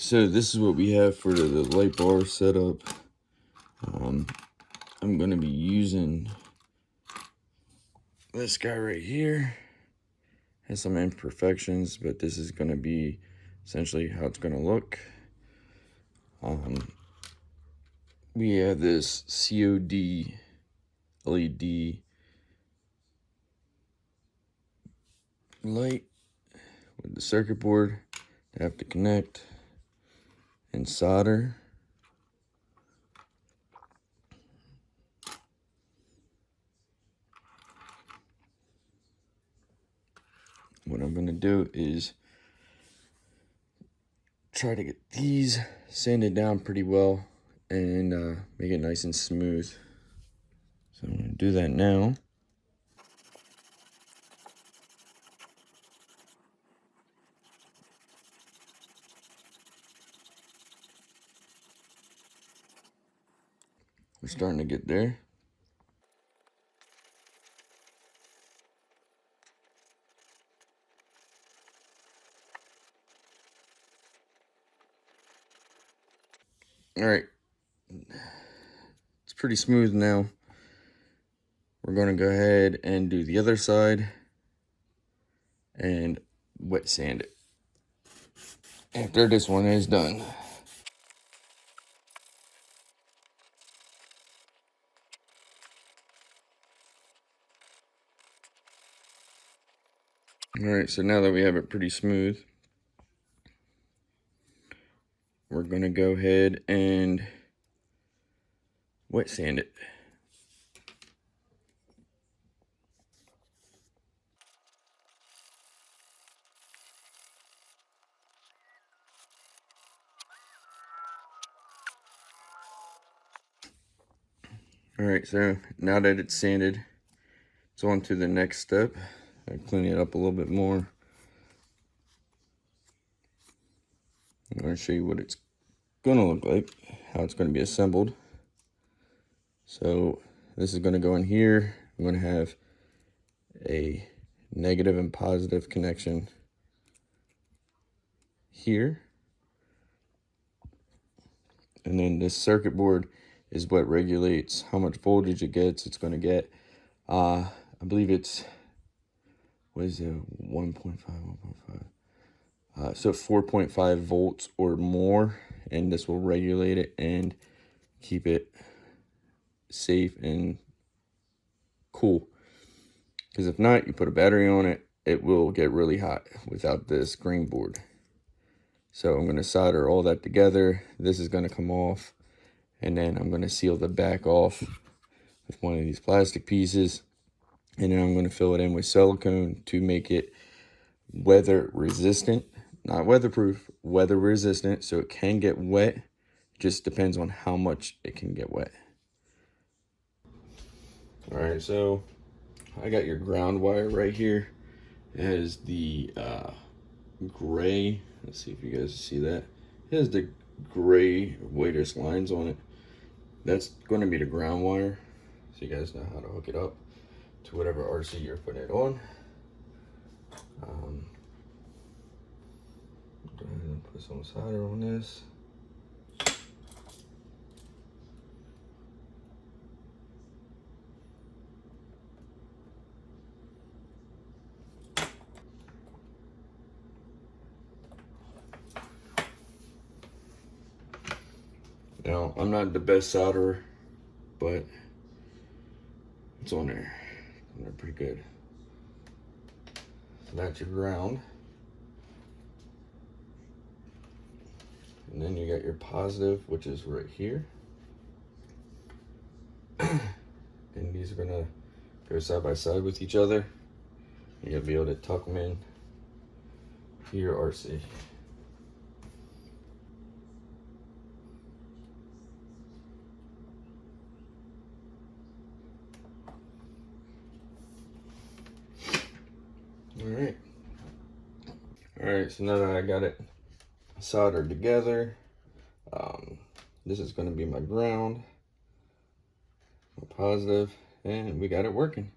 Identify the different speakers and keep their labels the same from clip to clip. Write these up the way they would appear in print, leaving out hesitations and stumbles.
Speaker 1: So this is what we have for the light bar setup. I'm going to be using this guy right here. Has some imperfections, but this is going to be essentially how it's going to look. We have this COD LED light with the circuit board. I have to connect and solder. What I'm going to do is try to get these sanded down pretty well and make it nice and smooth. So I'm going to do that now. We're starting to get there. All right, it's pretty smooth now. We're going to go ahead and do the other side and wet sand it after this one is done. All right, so now that we have it pretty smooth, we're going to go ahead and wet sand it. All right, so now that it's sanded, it's on to the next step. I clean it up a little bit more. I'm going to show you what it's going to look like, how it's going to be assembled. So this is going to go in here. I'm going to have a negative and positive connection here. And then this circuit board is what regulates how much voltage it gets. It's going to get, I believe it's, what is it, 1.5. So 4.5 volts or more, and this will regulate it and keep it safe and cool. Because if not, you put a battery on it, it will get really hot without this green board. So I'm going to solder all that together. This is going to come off, and then I'm going to seal the back off with one of these plastic pieces, and then I'm going to fill it in with silicone to make it weather resistant. Not weatherproof, weather resistant, so it can get wet. Just depends on how much it can get wet. All right, so I got your ground wire right here. It has the gray, let's see if you guys see that. It has the gray whitish lines on it. That's going to be the ground wire, so you guys know how to hook it up to whatever RC you're putting it on. Go ahead and put some solder on this. Now, I'm not the best solderer, but it's on there. They're pretty good. So that's your ground. And then you got your positive, which is right here. And these are gonna go side by side with each other. You'll be able to tuck them in to your RC. All right, so now that I got it soldered together, this is going to be my ground, my positive, and we got it working.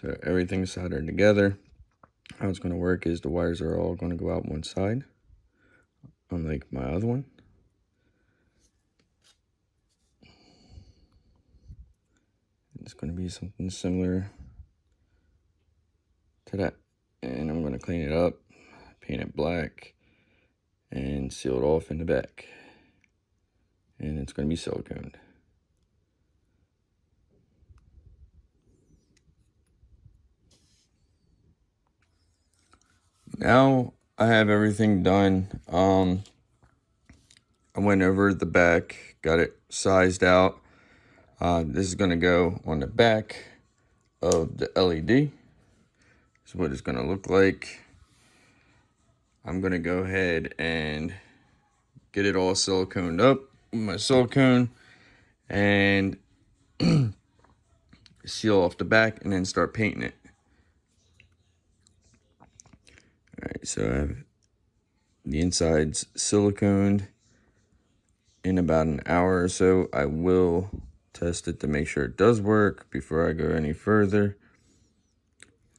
Speaker 1: So everything's soldered together. How it's going to work is the wires are all going to go out one side unlike my other one. It's going to be something similar to that. And I'm going to clean it up, paint it black, and seal it off in the back. And it's going to be siliconed. Now I have everything done. I went over the back, got it sized out. This is going to go on the back of the LED. This is what it's going to look like. I'm going to go ahead and get it all siliconed up with my silicone and seal off the back and then start painting it. All right, so I have the insides siliconed. In about an hour or so, I will test it to make sure it does work before I go any further.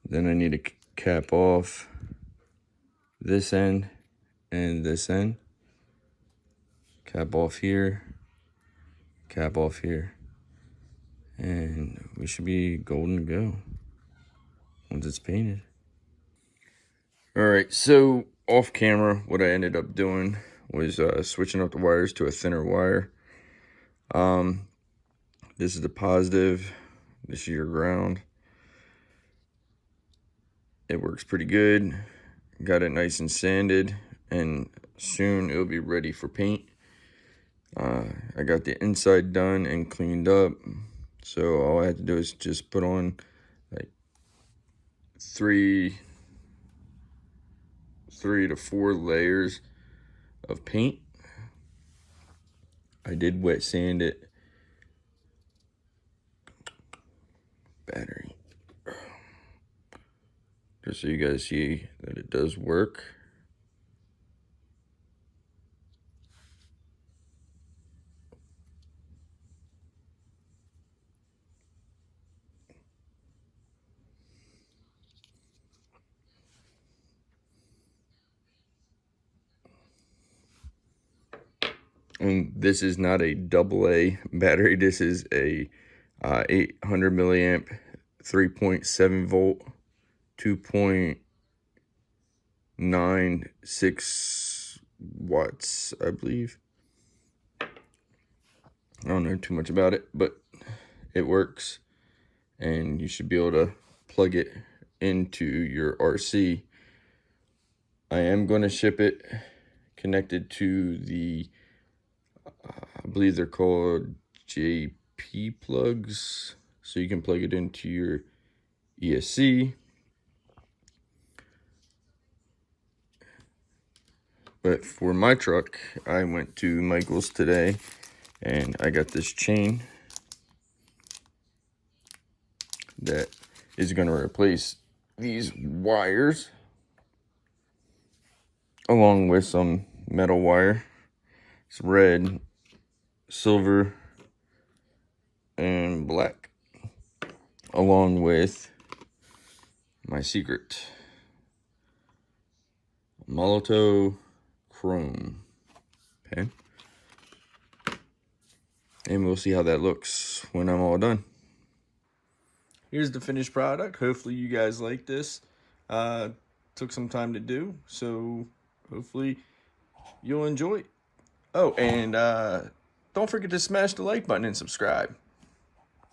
Speaker 1: Then I need to cap off this end and this end. Cap off here, cap off here. And we should be golden to go once it's painted. All right, so off camera, what I ended up doing was switching up the wires to a thinner wire. This is the positive, this is your ground. It works pretty good. Got it nice and sanded, and soon it'll be ready for paint. I got the inside done and cleaned up, so all I had to do is just put on like three to four layers of paint. I did wet sand it. Battery. Just so you guys see that it does work. And this is not a AA battery. This is a 800 milliamp, 3.7 volt, 2.96 watts, I believe. I don't know too much about it, but it works. And you should be able to plug it into your RC. I am going to ship it connected to the, I believe they're called JP plugs. So you can plug it into your ESC. But for my truck, I went to Michael's today and I got this chain that is going to replace these wires along with some metal wire. It's red, silver, and black, along with my secret Molotov chrome pen. And we'll see how that looks when I'm all done. Here's the finished product. Hopefully you guys like this. Took some time to do, so hopefully you'll enjoy it. Oh, and don't forget to smash the like button and subscribe.